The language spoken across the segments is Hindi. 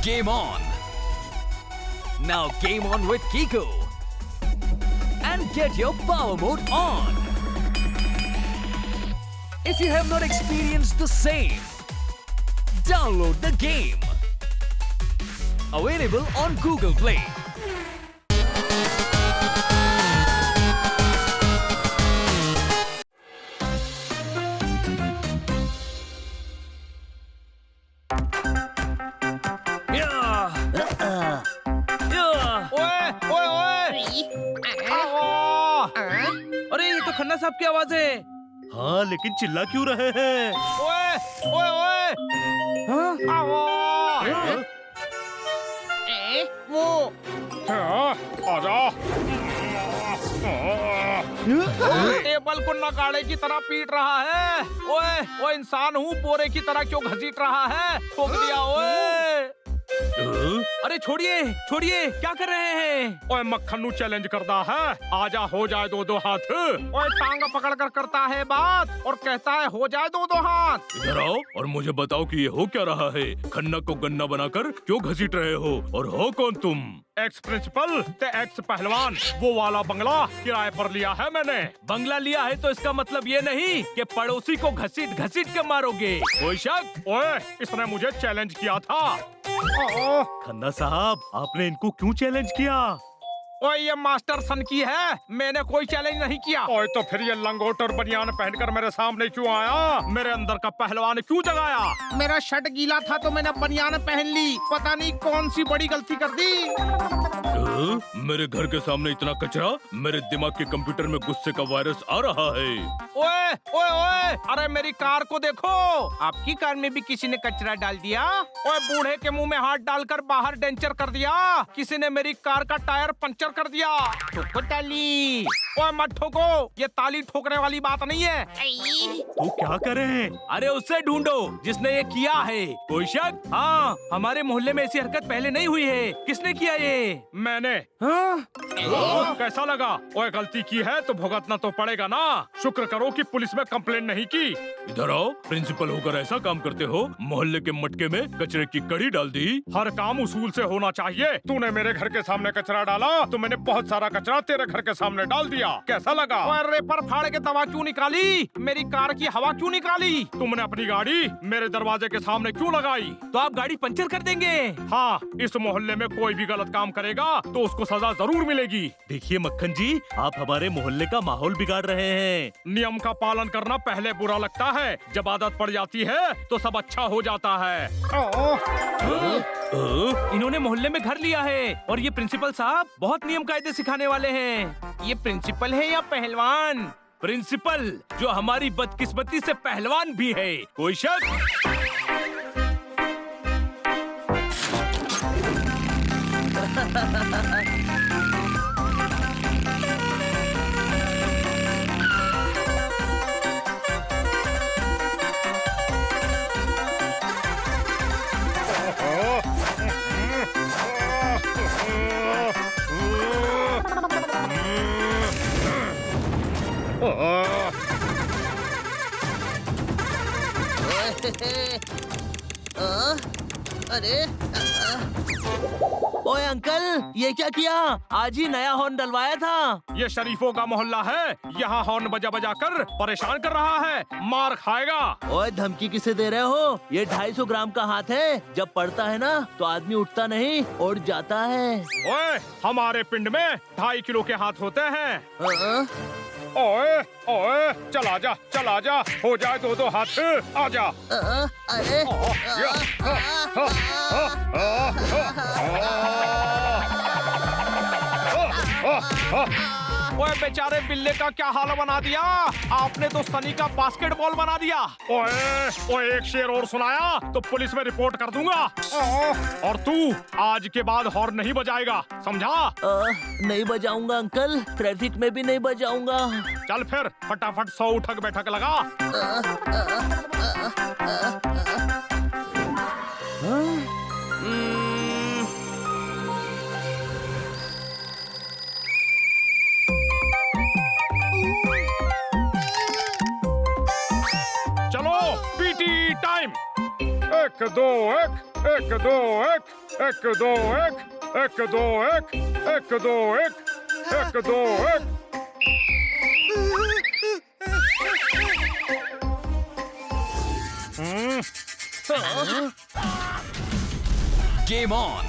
Game on! Now game on with Kiko and get your power mode on. If you have not experienced the same, download the game. Available on Google Play. अरे ये तो खन्ना साहब की आवाज है। हाँ, लेकिन चिल्ला क्यों रहे हैं? ओए ओए ओए वो आजा। टेबल को नगाड़े की तरह पीट रहा है। ओए वो इंसान हूँ, बोरे की तरह क्यों घसीट रहा है? ठोक दिया। ओए अरे छोड़िए छोड़िए, क्या कर रहे हैं? ओए मक्खनू चैलेंज करता है, आजा हो जाए दो दो हाथ। ओए टांग पकड़ कर करता है बात और कहता है हो जाए दो दो हाथ। इधर आओ और मुझे बताओ कि ये हो क्या रहा है? खन्ना को गन्ना बनाकर क्यों घसीट रहे हो? और हो कौन तुम? एक्स प्रिंसिपल ते एक्स पहलवान। वो वाला बंगला किराए पर लिया है मैंने। बंगला लिया है तो इसका मतलब ये नहीं कि पड़ोसी को घसीट घसीट के मारोगे। कोई शक? ओए इसने मुझे चैलेंज किया था। खन्ना साहब, आपने इनको क्यों चैलेंज किया? ओए ये मास्टर सन की है, मैंने कोई चैलेंज नहीं किया। ओए तो फिर ये लंगोट और बनियान पहनकर मेरे सामने क्यों आया? मेरे अंदर का पहलवान क्यों जगाया? मेरा शर्ट गीला था तो मैंने बनियान पहन ली। पता नहीं कौन सी बड़ी गलती कर दी। मेरे घर के सामने इतना कचरा? मेरे दिमाग के कंप्यूटर में गुस्से का वायरस आ रहा है। ओए ओए ओए, अरे मेरी कार को देखो। आपकी कार में भी किसी ने कचरा डाल दिया। ओए बूढ़े के मुंह में हाथ डालकर बाहर डेंचर कर दिया। किसी ने मेरी कार का टायर पंचर कर दिया। ठोको ताली। ओए मत ठोको, ये ताली ठोकने वाली बात नहीं है। तो क्या करें? अरे उसे ढूंढो जिसने ये किया है। कोई शक? हाँ, हमारे मोहल्ले में ऐसी हरकत पहले नहीं हुई है। किसने किया ये? मैंने। हाँ? कैसा लगा? ओए गलती की है तो भुगतना तो पड़ेगा ना। शुक्र करो कि पुलिस में कंप्लेंट नहीं की। इधर आओ, प्रिंसिपल होकर ऐसा काम करते हो? मोहल्ले के मटके में कचरे की कड़ी डाल दी। हर काम उसूल से होना चाहिए। तूने मेरे घर के सामने कचरा डाला तो मैंने बहुत सारा कचरा तेरे घर के सामने डाल दिया। कैसा लगा? ओए रेपर फाड़ के दवा क्यों निकाली? मेरी कार की हवा क्यों निकाली? तुमने अपनी गाड़ी मेरे दरवाजे के सामने क्यों लगाई? तो आप गाड़ी पंचर कर देंगे? हाँ, इस मोहल्ले में कोई भी गलत काम करेगा तो उसको सजा जरूर मिलेगी। देखिए मक्खन जी, आप हमारे मोहल्ले का माहौल बिगाड़ रहे हैं। नियम का पालन करना पहले बुरा लगता है, जब आदत पड़ जाती है तो सब अच्छा हो जाता है। इन्होंने मोहल्ले में घर लिया है और ये प्रिंसिपल साहब बहुत नियम कायदे सिखाने वाले हैं। ये प्रिंसिपल है या पहलवान? प्रिंसिपल, जो हमारी बदकिस्मती से पहलवान भी है। कोई शक? अरे ओए अंकल, ये क्या किया? आज ही नया हॉर्न डलवाया था। ये शरीफों का मोहल्ला है, यहाँ हॉर्न बजा बजा कर परेशान कर रहा है। मार खाएगा। ओए धमकी किसे दे रहे हो? ये 250 ग्राम का हाथ है, जब पड़ता है ना तो आदमी उठता नहीं उड़ जाता है। ओए हमारे पिंड में 2.5 किलो के हाथ होते हैं। ओए ओए, चला जा, हो जाए दो दो हाथ। आजा। अरे ओए बेचारे बिल्ले का क्या हाल बना दिया? आपने तो सनी का बास्केटबॉल बना दिया। ओए ओए, एक शेर और सुनाया तो पुलिस में रिपोर्ट कर दूंगा। और तू आज के बाद हॉर्न नहीं बजाएगा, समझा? नहीं बजाऊंगा अंकल, ट्रैफिक में भी नहीं बजाऊंगा। चल फिर फटाफट 100 उठक बैठक लगा। चलो पीटी टाइम। 1 दो एक, एक दो एक, एक दो एक, एक दो एक, एक दो एक, एक दो एक। Game on.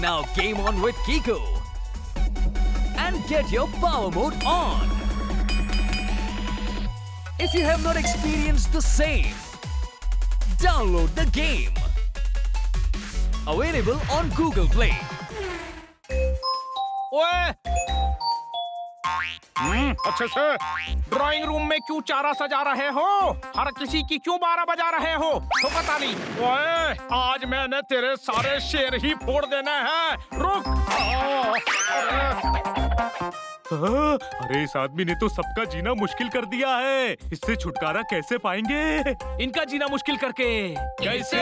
Now game on with Kiko. And get your power mode on. If you have not experienced the same, download the game. Available on Google Play. ओए अच्छे से ड्राइंग रूम में क्यों चारा सजा रहे हो? हर किसी की क्यों 12 बजा रहे हो? तो पता नहीं। ओए, आज मैंने तेरे सारे शेर ही फोड़ देने हैं। रुक। अरे इस आदमी ने तो सबका जीना मुश्किल कर दिया है। इससे छुटकारा कैसे पाएंगे? इनका जीना मुश्किल करके कैसे?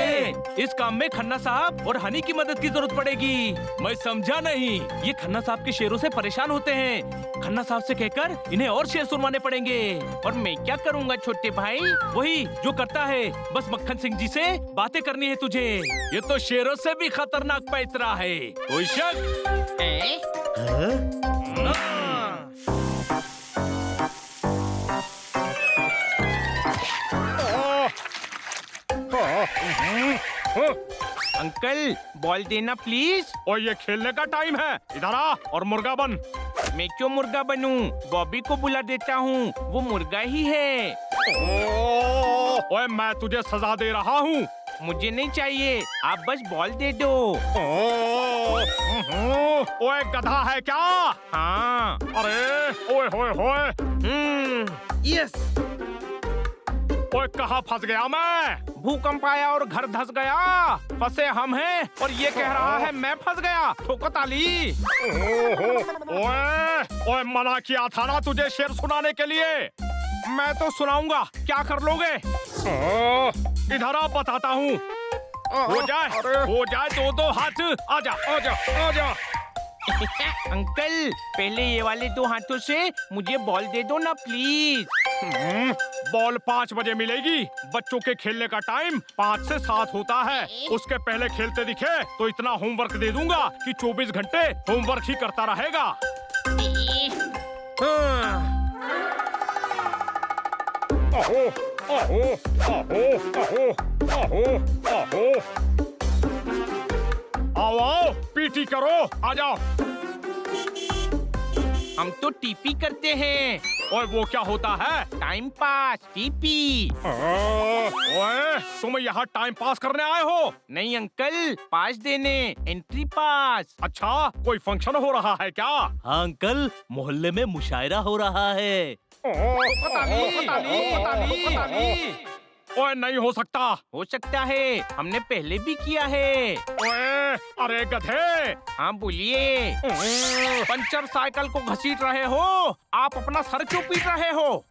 इस काम में खन्ना साहब और हनी की मदद की जरूरत पड़ेगी। मैं समझा नहीं। ये खन्ना साहब के शेरों से परेशान होते हैं। खन्ना साहब से कहकर इन्हें और शेर सुनवाने पड़ेंगे। और मैं क्या करूँगा छोटे भाई? वही जो करता है, बस मक्खन सिंह जी से बातें करनी है तुझे। ये तो शेरों से भी खतरनाक पैतरा है। कोई शक? अंकल बॉल देना प्लीज। और ये खेलने का टाइम है। इधर आ और मुर्गा बन। मैं क्यों मुर्गा बनूं? बॉबी को बुला देता हूँ, वो मुर्गा ही है। ओए, मैं तुझे सजा दे रहा हूँ। मुझे नहीं चाहिए, आप बस बॉल दे दो। ओए गधा है क्या? हाँ। अरे ओए होए होए। यस। ओए कहाँ फंस गया मैं? भूकंप आया और घर धस गया। फंसे हम हैं और ये कह रहा है मैं फंस गया। ठोको ताली। ओए ओए, मना किया था ना तुझे शेर सुनाने के लिए। मैं तो सुनाऊंगा, क्या कर लोगे? इधर आ, बताता हूँ। हो जाए दो हाथ। आजा आजा आजा। अंकल पहले ये वाले 2 हाथों से मुझे बॉल दे दो ना प्लीज। बॉल 5 बजे मिलेगी। बच्चों के खेलने का टाइम 5 से 7 होता है। उसके पहले खेलते दिखे तो इतना होमवर्क दे दूंगा कि 24 घंटे होमवर्क ही करता रहेगा। आहो आहो आहो आहो आहो आहो। आओ आओ, पीटी करो, आ जाओ। हम तो टीपी करते हैं। और वो क्या होता है? Time pass, TP. ओए, तुम यहाँ टाइम पास करने आए हो? नहीं अंकल, पास देने, एंट्री पास। अच्छा, कोई फंक्शन हो रहा है क्या? हाँ अंकल, मोहल्ले में मुशायरा हो रहा है। ओए नहीं हो सकता। हो सकता है, हमने पहले भी किया है। ओए, अरे गधे। हाँ बोलिए। पंचर साइकिल को घसीट रहे हो, आप अपना सर क्यों पीट रहे हो?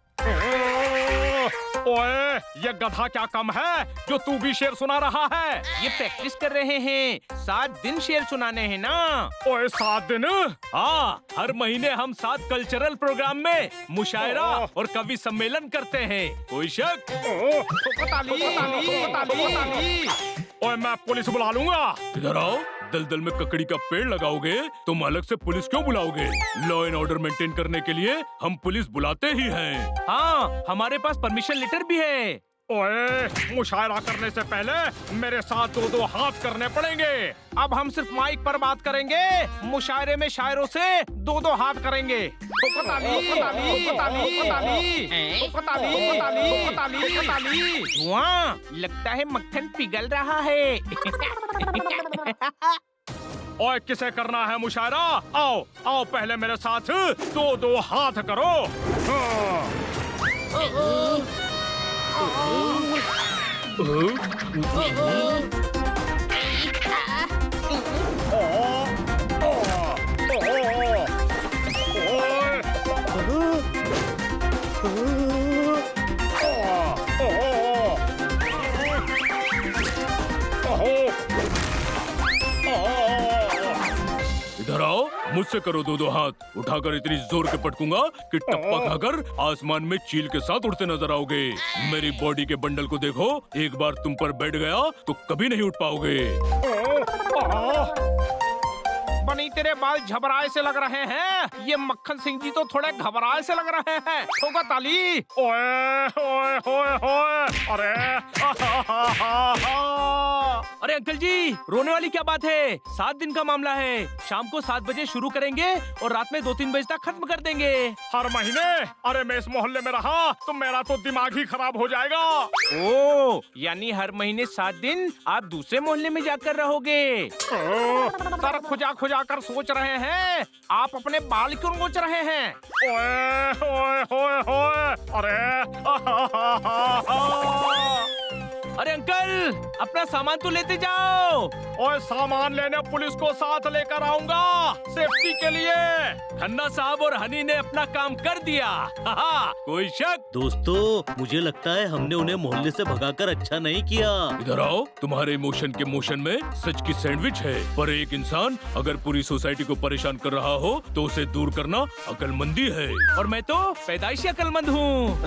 ओए, ये गधा क्या कम है जो तू भी शेर सुना रहा है? ये प्रैक्टिस कर रहे हैं, 7 दिन शेर सुनाने हैं ना। ओए 7 दिन? हाँ, हर महीने हम 7 कल्चरल प्रोग्राम में मुशायरा और कवि सम्मेलन करते हैं। कोई शक? ओए मैं पुलिस बुला लूंगा। इधर आओ। दलदल में ककड़ी का पेड़ लगाओगे, तुम अलग से पुलिस क्यों बुलाओगे? लॉ एंड ऑर्डर मेंटेन करने के लिए हम पुलिस बुलाते ही हैं। हाँ, हमारे पास परमिशन लेटर भी है। ओए, मुशायरा करने से पहले मेरे साथ 2-2 हाथ करने पड़ेंगे। अब हम सिर्फ माइक पर बात करेंगे, मुशायरे में शायरों से 2-2 हाथ करेंगे। धुआं, लगता है मक्खन पिघल रहा है। ओए किसे करना है मुशायरा? आओ आओ, पहले मेरे साथ 2-2 हाथ करो। इधर आओ। मुझसे करो दो दो हाथ, उठाकर इतनी जोर के पटकूंगा कि टप्पा खाकर आसमान में चील के साथ उड़ते नजर आओगे। मेरी बॉडी के बंडल को देखो, एक बार तुम पर बैठ गया तो कभी नहीं उठ पाओगे। बनी तेरे बाल झबराए से लग रहे हैं। ये मक्खन सिंह जी तो थोड़े घबराए से लग रहे हैं। होगा ताली। ओए ओए ओए ओए, अरे अंकल जी, रोने वाली क्या बात है? 7 दिन का मामला है। शाम को 7 बजे शुरू करेंगे और रात में 2-3 बजे तक खत्म कर देंगे। हर महीने? अरे मैं इस मोहल्ले में रहा तो मेरा तो दिमाग ही खराब हो जाएगा। ओ, यानी हर महीने 7 दिन आप दूसरे मोहल्ले में जाकर रहोगे। सर खुजा खुजा कर सोच रहे हैं, आप अपने बाल क्यों नोच रहे हैं? ओए ओए ओए ओए, अरे अंकल, अपना सामान तो लेते जाओ। ओए सामान लेने पुलिस को साथ लेकर आऊंगा, सेफ्टी के लिए। खन्ना साहब और हनी ने अपना काम कर दिया। कोई शक? दोस्तों, मुझे लगता है हमने उन्हें मोहल्ले से भगाकर अच्छा नहीं किया। इधर आओ, तुम्हारे इमोशन के मोशन में सच की सैंडविच है। पर एक इंसान अगर पूरी सोसाइटी को परेशान कर रहा हो तो उसे दूर करना अक्लमंदी है। और मैं तो पैदाइशी अक्लमंद हूँ।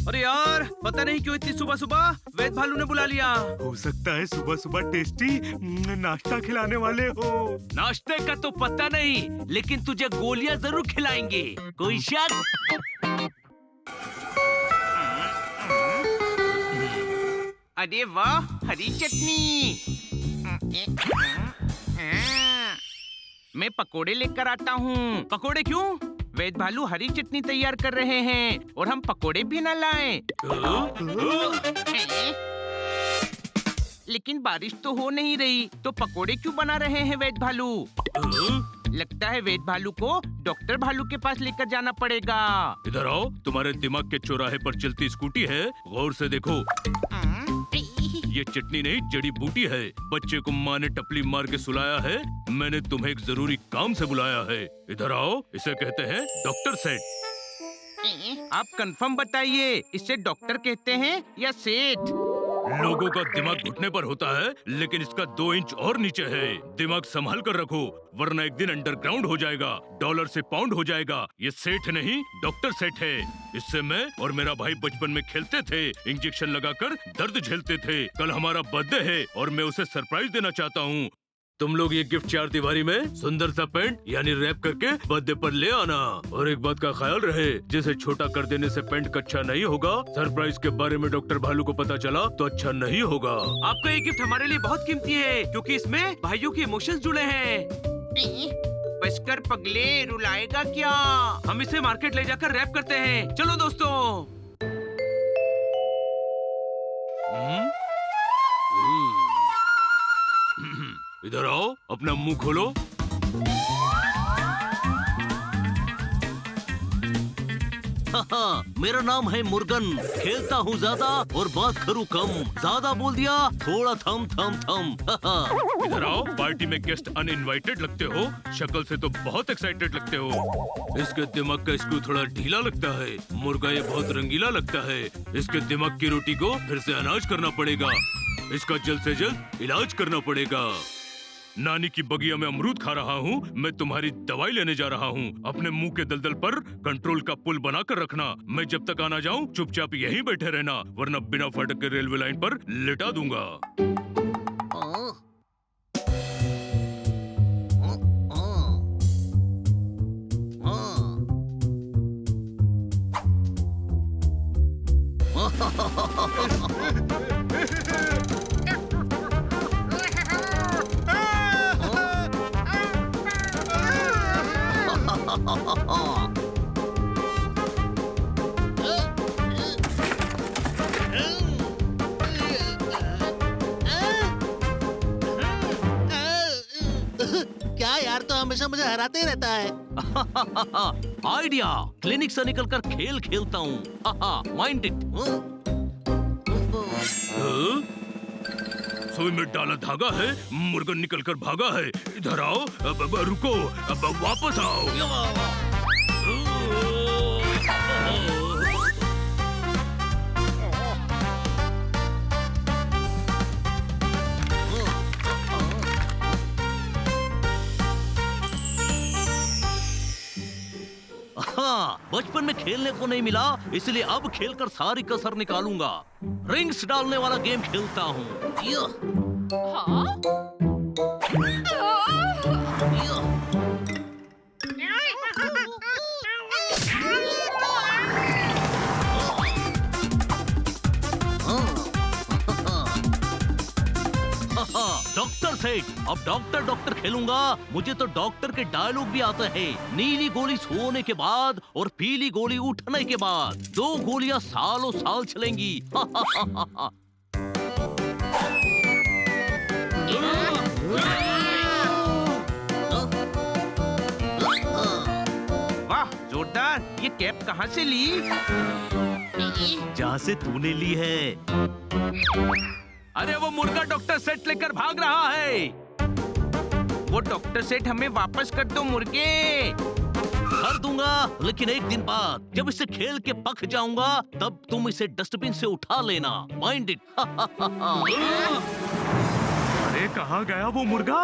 अरे यार, पता नहीं क्यों इतनी सुबह सुबह वैद भालू ने बुला लिया। हो सकता है सुबह सुबह टेस्टी नाश्ता खिलाने वाले हो। नाश्ते का तो पता नहीं, लेकिन तुझे गोलियां जरूर खिलाएंगे। कोई शक? अरे वाह, हरी चटनी। मैं पकोड़े लेकर आता हूँ। पकोड़े क्यों? वैद भालू हरी चटनी तैयार कर रहे हैं और हम पकोड़े भी न लाएं। लेकिन बारिश तो हो नहीं रही, तो पकोड़े क्यों बना रहे हैं वैद भालू? लगता है वैद भालू को डॉक्टर भालू के पास लेकर जाना पड़ेगा। इधर आओ, तुम्हारे दिमाग के चौराहे पर चलती स्कूटी है, गौर से देखो। ये चटनी नहीं, जड़ी बूटी है। बच्चे को माँ ने टपली मार के सुलाया है। मैंने तुम्हें एक जरूरी काम से बुलाया है। इधर आओ, इसे कहते हैं डॉक्टर सेठ। आप कंफर्म बताइए, इसे डॉक्टर कहते हैं या सेठ? लोगों का दिमाग घुटने पर होता है, लेकिन इसका 2 इंच और नीचे है। दिमाग संभाल कर रखो, वरना एक दिन अंडरग्राउंड हो जाएगा, डॉलर से पाउंड हो जाएगा। ये सेठ नहीं, डॉक्टर सेठ है। इससे मैं और मेरा भाई बचपन में खेलते थे, इंजेक्शन लगाकर दर्द झेलते थे। कल हमारा बर्थडे है और मैं उसे सरप्राइज देना चाहता हूँ। तुम लोग ये गिफ्ट 4 दीवारी में सुंदर सा पेंट यानी रैप करके बर्थडे पर ले आना। और एक बात का ख्याल रहे, जिसे छोटा कर देने से पेंट कच्चा नहीं होगा। सरप्राइज के बारे में डॉक्टर भालू को पता चला तो अच्छा नहीं होगा। आपका ये गिफ्ट हमारे लिए बहुत कीमती है, क्योंकि इसमें भाइयों के इमोशंस जुड़े हैं। बचकर पगले, रुलाएगा क्या? हम इसे मार्केट ले जाकर रैप करते हैं। चलो दोस्तों। इधर आओ, अपना मुंह खोलो। मेरा नाम है मुर्गन, खेलता हूँ ज्यादा और बात करूँ कम। ज्यादा बोल दिया, थोड़ा थम थम थम। इधर आओ, पार्टी में गेस्ट अनइनवाइटेड लगते हो। शक्ल से तो बहुत एक्साइटेड लगते हो। इसके दिमाग का स्क्रू थोड़ा ढीला लगता है। मुर्गा ये बहुत रंगीला लगता है। इसके दिमाग की रोटी को फिर से अनाज करना पड़ेगा। इसका जल्द से जल्द इलाज करना पड़ेगा। नानी की बगिया में अमरूद खा रहा हूँ। मैं तुम्हारी दवाई लेने जा रहा हूँ। अपने मुंह के दलदल पर कंट्रोल का पुल बना कर रखना। मैं जब तक आना जाऊँ चुपचाप यहीं बैठे रहना, वरना बिना फाटक के रेलवे लाइन पर लिटा दूंगा। क्या यार, तो हमेशा मुझे हराते ही रहता है। आइडिया, क्लिनिक से निकलकर खेल खेलता हूँ। Mind it. सुई में डाला धागा है, मुर्गन निकल कर भागा है। इधर आओ, अब रुको, अब वापस आओ। हाँ, बचपन में खेलने को नहीं मिला, इसलिए अब खेलकर सारी कसर निकालूंगा। रिंग्स डालने वाला गेम खेलता हूँ। डॉक्टर सेठ, अब डॉक्टर खेलूंगा। मुझे तो डॉक्टर के डायलॉग भी आते हैं। नीली गोली सोने के बाद और पीली गोली उठने के बाद 2 गोलियां सालों साल चलेंगी। वाह जोरदार, ये कैप कहाँ से ली? जहाँ से तूने ली है। अरे वो मुर्गा डॉक्टर सेठ लेकर भाग रहा है। वो डॉक्टर सेठ, हमें वापस कर दो मुर्गे। कर दूंगा, लेकिन एक दिन बाद जब इसे खेल के पक जाऊंगा तब तुम इसे डस्टबिन से उठा लेना। Mind it. अरे कहाँ गया वो मुर्गा?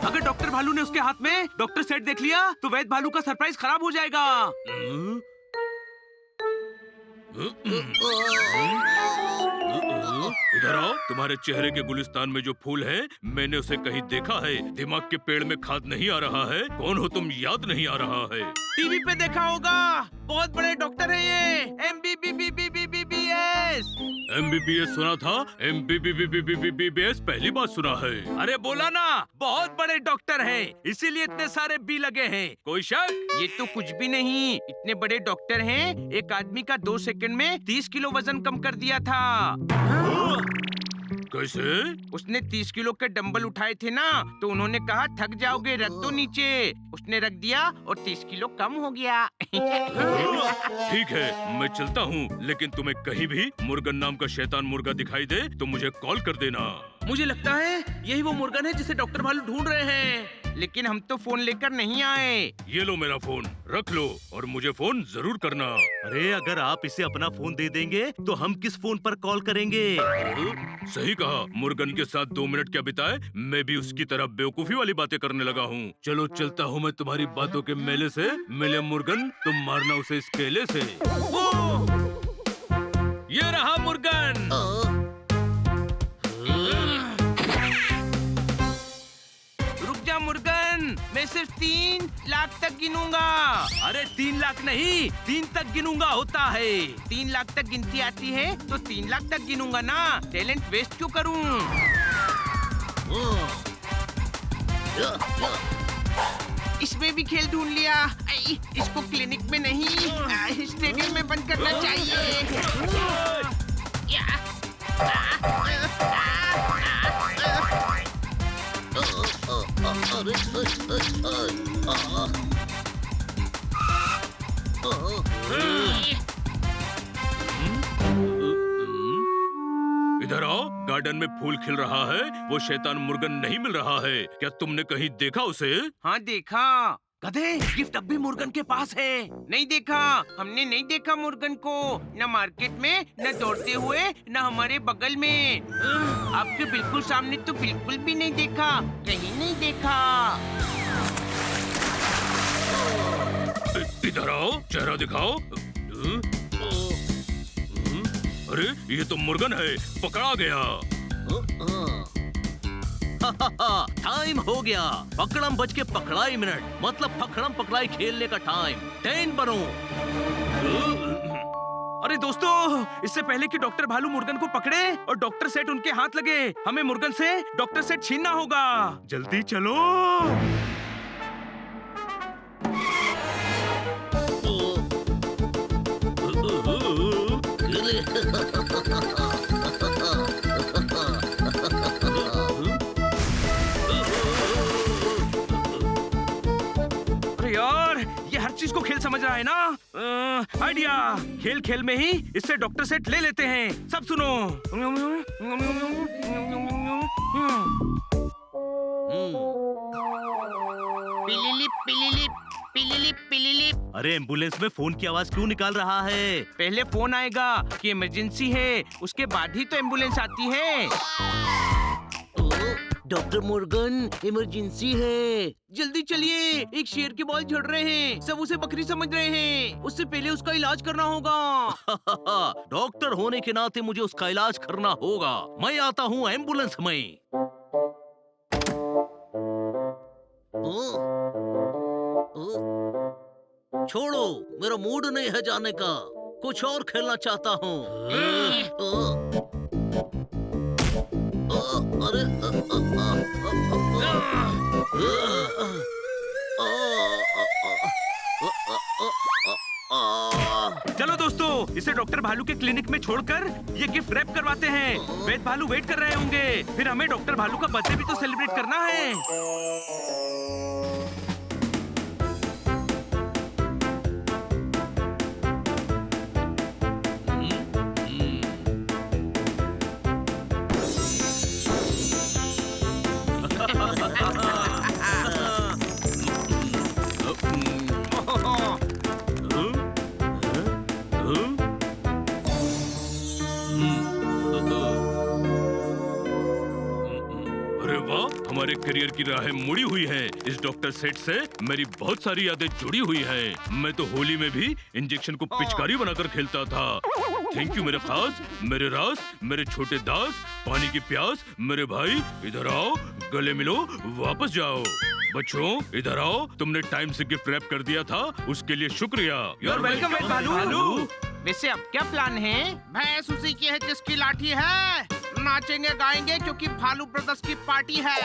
अगर डॉक्टर भालू ने उसके हाथ में डॉक्टर सेठ देख लिया तो वैद भालू का सरप्राइज खराब हो जाएगा। इधर आओ, तुम्हारे चेहरे के गुलिस्तान में जो फूल है, मैंने उसे कहीं देखा है। दिमाग के पेड़ में खाद नहीं आ रहा है। कौन हो तुम, याद नहीं आ रहा है। टीवी पे देखा होगा, बहुत बड़े डॉक्टर है ये। MBBS सुना था, MBBS पहली बार सुना है। अरे बोला ना, बहुत बड़े डॉक्टर हैं, इसीलिए इतने सारे बी लगे हैं। कोई शक? ये तो कुछ भी नहीं। इतने बड़े डॉक्टर हैं, एक आदमी का 2 सेकंड में 30 किलो वजन कम कर दिया था। कैसे? उसने 30 किलो के डंबल उठाए थे ना, तो उन्होंने कहा थक जाओगे, रख दो नीचे। उसने रख दिया और 30 किलो कम हो गया। ठीक है, मैं चलता हूँ, लेकिन तुम्हें कहीं भी मुर्गन नाम का शैतान मुर्गा दिखाई दे तो मुझे कॉल कर देना। मुझे लगता है यही वो मुर्गन है जिसे डॉक्टर भालू ढूंढ रहे हैं, लेकिन हम तो फोन लेकर नहीं आए। ये लो मेरा फोन, रख लो और मुझे फोन जरूर करना। अरे अगर आप इसे अपना फोन दे देंगे तो हम किस फोन पर कॉल करेंगे? सही कहा, मुर्गन के साथ 2 मिनट क्या बिताए, मैं भी उसकी तरह बेवकूफी वाली बातें करने लगा हूँ। चलो चलता हूँ मैं तुम्हारी बातों के मेले से। मिले मुर्गन, तुम मारना उसे इस केले से। ये रहा मुर्गन। रुक जा मुर्गन, मैं सिर्फ 3 लाख तक गिनूंगा। अरे 3 लाख नहीं, 3 तक गिनूंगा होता है। 3 लाख तक गिनती आती है तो 3 लाख तक गिनूंगा ना। टैलेंट वेस्ट क्यों करूं? इसमें भी खेल ढूंढ लिया। इसको क्लिनिक में नहीं, स्टेडियम में बंद करना चाहिए। इधर आओ, गार्डन में फूल खिल रहा है, वो शैतान मुर्गन नहीं मिल रहा है। क्या तुमने कहीं देखा उसे? हाँ देखा। गधे, गिफ्ट अब भी मुर्गन के पास है। नहीं देखा, हमने नहीं देखा मुर्गन को, न मार्केट में, न दौड़ते हुए, न हमारे बगल में। आपके बिल्कुल सामने तो बिल्कुल भी नहीं देखा, कहीं नहीं देखा। इधर आओ, चेहरा दिखाओ। अरे ये तो मुर्गन है, पकड़ा गया। टाइम हो गया। पकड़म बज के पकड़ाई मिनट, मतलब पकड़म पकड़ाई खेलने का टाइम। 10 बनो। अरे दोस्तों, इससे पहले कि डॉक्टर भालू मुर्गन को पकड़े और डॉक्टर सेठ उनके हाथ लगे, हमें मुर्गन से डॉक्टर सेठ छीनना होगा। जल्दी चलो। अरे यार, ये हर चीज को खेल समझ रहा है ना। आइडिया, खेल खेल में ही इससे डॉक्टर सेठ ले लेते हैं। सब सुनो। पिलिलिप पिलिलिप पिलिलिप पिलिलिप। अरे एम्बुलेंस में फोन की आवाज क्यों निकाल रहा है? पहले फोन आएगा कि इमरजेंसी है, उसके बाद ही तो एम्बुलेंस आती है। डॉक्टर मुर्गन, इमरजेंसी है। जल्दी चलिए, एक शेर के बाल झड़ रहे हैं, सब उसे बकरी समझ रहे हैं। उससे पहले उसका इलाज करना होगा। डॉक्टर होने के नाते मुझे उसका इलाज करना होगा। मैं आता हूँ एम्बुलेंस में। छोड़ो, मेरा मूड नहीं है जाने का, कुछ और खेलना चाहता हूँ। अरे चलो दोस्तों, इसे डॉक्टर भालू के क्लिनिक में छोड़कर ये गिफ्ट रैप करवाते हैं। वेद भालू वेट कर रहे होंगे, फिर हमें डॉक्टर भालू का बर्थडे भी तो सेलिब्रेट करना है। अरे वाह, हमारे करियर की राहें मुड़ी हुई हैं। इस डॉक्टर सेठ से मेरी बहुत सारी यादें जुड़ी हुई हैं। मैं तो होली में भी इंजेक्शन को पिचकारी बनाकर खेलता था। थैंक यू मेरे खास, मेरे रास, मेरे छोटे दास, पानी की प्यास, मेरे भाई इधर आओ, गले मिलो, वापस जाओ। बच्चों इधर आओ, तुमने टाइम से गिफ्ट रैप कर दिया था, उसके लिए शुक्रिया। You're welcome, वेद भालू। वैसे अब क्या प्लान है? भैंस उसी की है जिसकी लाठी है। नाचेंगे गाएंगे क्योंकि भालू ब्रदर्स की पार्टी है।